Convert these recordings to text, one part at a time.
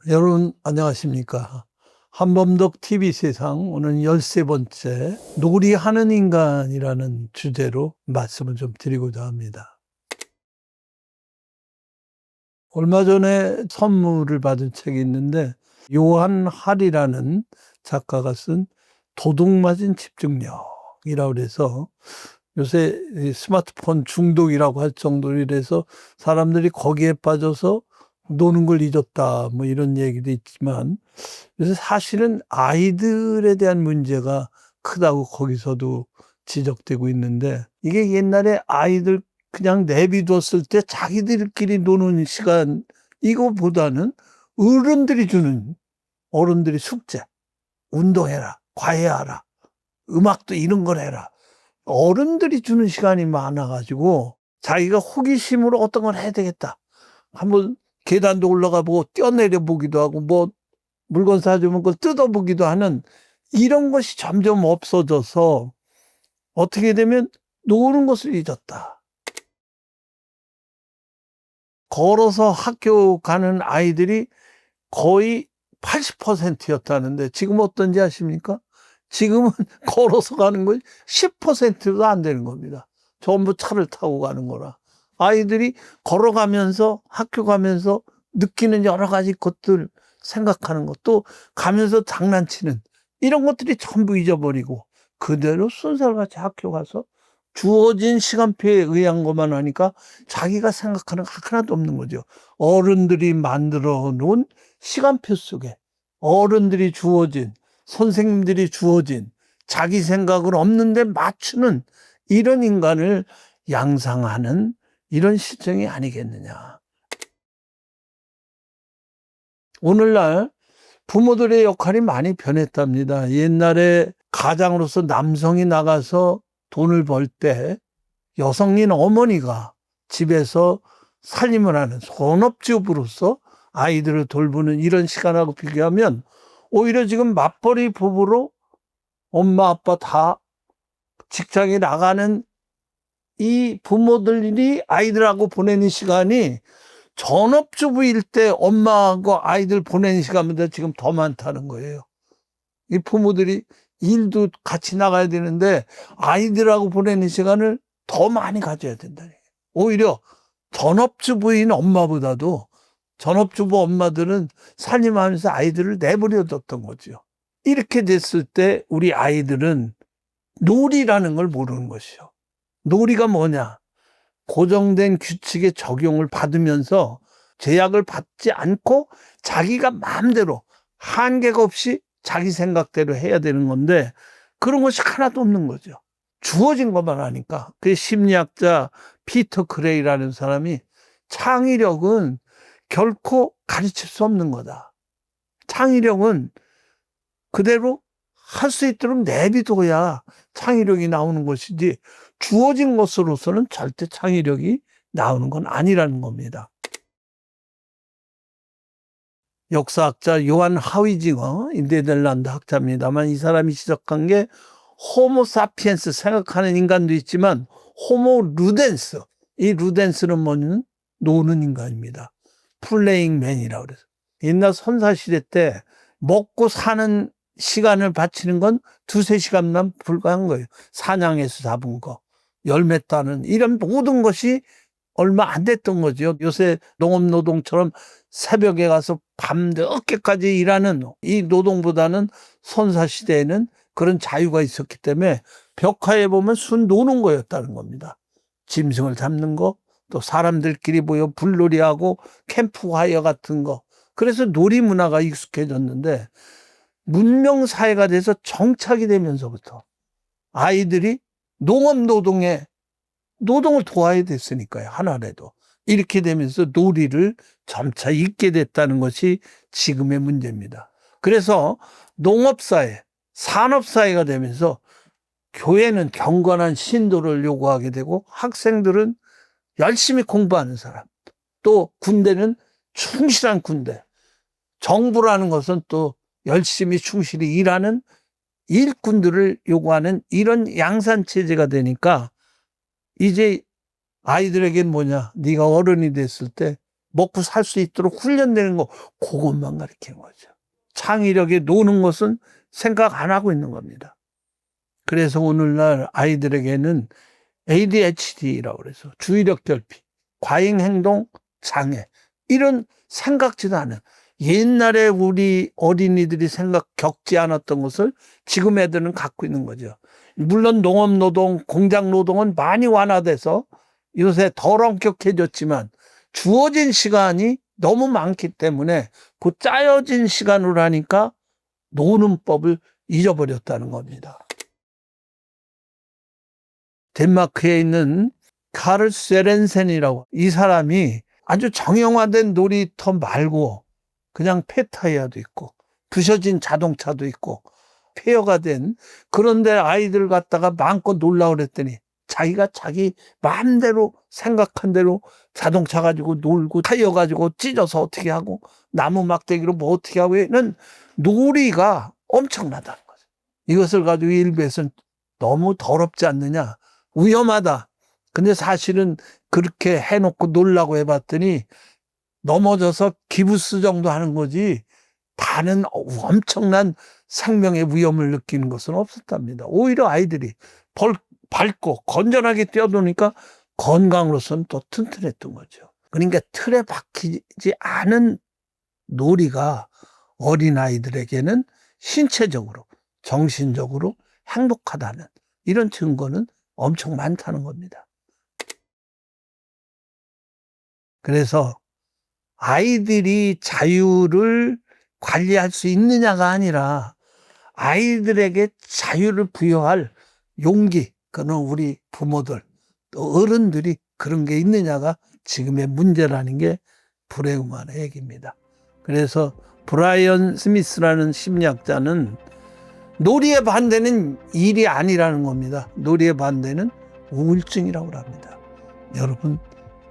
여러분 안녕하십니까? 한범덕 TV 세상 오늘 13번째 놀이하는 인간이라는 주제로 말씀을 좀 드리고자 합니다. 얼마 전에 선물을 받은 책이 있는데 요한 할이라는 작가가 쓴 도둑맞은 집중력이라고 그래서 요새 이 스마트폰 중독이라고 할 정도로 이래서 사람들이 거기에 빠져서 노는 걸 잊었다 뭐 이런 얘기도 있지만 요새 사실은 아이들에 대한 문제가 크다고 거기서도 지적되고 있는데 이게 옛날에 아이들 그냥 내비뒀을 때 자기들끼리 노는 시간 이거보다는 어른들이 주는 어른들이 숙제, 운동해라, 과외하라, 음악도 이런 걸 해라. 어른들이 주는 시간이 많아 가지고 자기가 호기심으로 어떤 걸 해야 되겠다. 한번 계단도 올라가 보고 뛰어내려 보기도 하고 뭐 물건 사주면 그걸 뜯어보기도 하는 이런 것이 점점 없어져서 어떻게 되면 노는 것을 잊었다. 걸어서 학교 가는 아이들이 거의 80%였다는데 지금 어떤지 아십니까? 지금은 걸어서 가는 거 10%도 안 되는 겁니다. 전부 차를 타고 가는 거라. 아이들이 걸어가면서 학교 가면서 느끼는 여러 가지 것들 생각하는 것도 가면서 장난치는 이런 것들이 전부 잊어버리고 그대로 순살같이 학교 가서 주어진 시간표에 의한 것만 하니까 자기가 생각하는 거 하나도 없는 거죠. 어른들이 만들어 놓은 시간표 속에 어른들이 주어진 선생님들이 주어진 자기 생각은 없는데 맞추는 이런 인간을 양상하는 이런 시점이 아니겠느냐. 오늘날 부모들의 역할이 많이 변했답니다. 옛날에 가장으로서 남성이 나가서 돈을 벌 때 여성인 어머니가 집에서 살림을 하는 전업주부로서 아이들을 돌보는 이런 시간하고 비교하면 오히려 지금 맞벌이 부부로 엄마 아빠 다 직장에 나가는 이 부모들이 아이들하고 보내는 시간이 전업주부일 때 엄마하고 아이들 보내는 시간보다 지금 더 많다는 거예요. 이 부모들이 일도 같이 나가야 되는데 아이들하고 보내는 시간을 더 많이 가져야 된다. 오히려 전업주부인 엄마보다도 전업주부 엄마들은 살림하면서 아이들을 내버려뒀던 거죠. 이렇게 됐을 때 우리 아이들은 놀이라는 걸 모르는 것이요. 놀이가 뭐냐? 고정된 규칙의 적용을 받으면서 제약을 받지 않고 자기가 마음대로 한계가 없이 자기 생각대로 해야 되는 건데 그런 것이 하나도 없는 거죠. 주어진 것만 하니까. 그 심리학자 피터 크레이라는 사람이 창의력은 결코 가르칠 수 없는 거다. 창의력은 그대로 할 수 있도록 내비둬야 창의력이 나오는 것이지 주어진 것으로서는 절대 창의력이 나오는 건 아니라는 겁니다. 역사학자 요한 하위징어, 네덜란드 학자입니다만 이 사람이 지적한 게 호모 사피엔스 생각하는 인간도 있지만 호모 루덴스, 이 루덴스는 뭐냐면 노는 인간입니다. 플레잉 맨이라고 그래서 옛날 선사시대 때 먹고 사는 시간을 바치는 건 2-3시간만 불과한 거예요. 사냥해서 잡은 거, 열매 따는 이런 모든 것이 얼마 안 됐던 거죠. 요새 농업노동처럼 새벽에 가서 밤 늦게까지 일하는 이 노동보다는 선사시대에는 그런 자유가 있었기 때문에 벽화에 보면 순 노는 거였다는 겁니다. 짐승을 잡는 거, 또 사람들끼리 모여 불놀이하고 캠프파이어 같은 거. 그래서 놀이 문화가 익숙해졌는데 문명사회가 돼서 정착이 되면서부터 아이들이 농업노동에 노동을 도와야 됐으니까요. 하나라도. 이렇게 되면서 놀이를 점차 잊게 됐다는 것이 지금의 문제입니다. 그래서 농업사회, 산업사회가 되면서 교회는 경건한 신도를 요구하게 되고 학생들은 열심히 공부하는 사람, 또 군대는 충실한 군대, 정부라는 것은 또 열심히 충실히 일하는 일꾼들을 요구하는 이런 양산체제가 되니까 이제 아이들에겐 뭐냐? 네가 어른이 됐을 때 먹고 살 수 있도록 훈련되는 거, 그것만 가르치는 거죠. 창의력에 노는 것은 생각 안 하고 있는 겁니다. 그래서 오늘날 아이들에게는 ADHD라고 그래서 주의력 결핍, 과잉행동 장애, 이런 생각지도 않은, 옛날에 우리 어린이들이 겪지 않았던 것을 지금 애들은 갖고 있는 거죠. 물론 농업노동, 공장노동은 많이 완화돼서 요새 덜 엄격해졌지만 주어진 시간이 너무 많기 때문에 그 짜여진 시간으로 하니까 노는 법을 잊어버렸다는 겁니다. 덴마크에 있는 카를 세렌센이라고, 이 사람이 아주 정형화된 놀이터 말고 그냥 폐타이어도 있고 부셔진 자동차도 있고 폐허가 된, 그런데 아이들 갖다가 마음껏 놀라고 그랬더니 자기가 자기 마음대로 생각한 대로 자동차 가지고 놀고 타이어 가지고 찢어서 어떻게 하고 나무 막대기로 뭐 어떻게 하고는 놀이가 엄청나다는 거죠. 이것을 가지고 일부에서는 너무 더럽지 않느냐, 위험하다. 근데 사실은 그렇게 해놓고 놀라고 해봤더니 넘어져서 기부스 정도 하는 거지 다른 엄청난 생명의 위험을 느끼는 것은 없었답니다. 오히려 아이들이 밝고 건전하게 뛰어노니까 건강으로서는 또 튼튼했던 거죠. 그러니까 틀에 박히지 않은 놀이가 어린아이들에게는 신체적으로, 정신적으로 행복하다는 이런 증거는 엄청 많다는 겁니다. 그래서 아이들이 자유를 관리할 수 있느냐가 아니라 아이들에게 자유를 부여할 용기, 그는 우리 부모들, 또 어른들이 그런 게 있느냐가 지금의 문제라는 게 브레우만의 얘기입니다. 그래서 브라이언 스미스라는 심리학자는 놀이의 반대는 일이 아니라는 겁니다. 놀이의 반대는 우울증이라고 합니다. 여러분,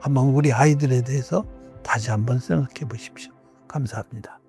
한번 우리 아이들에 대해서 다시 한번 생각해 보십시오. 감사합니다.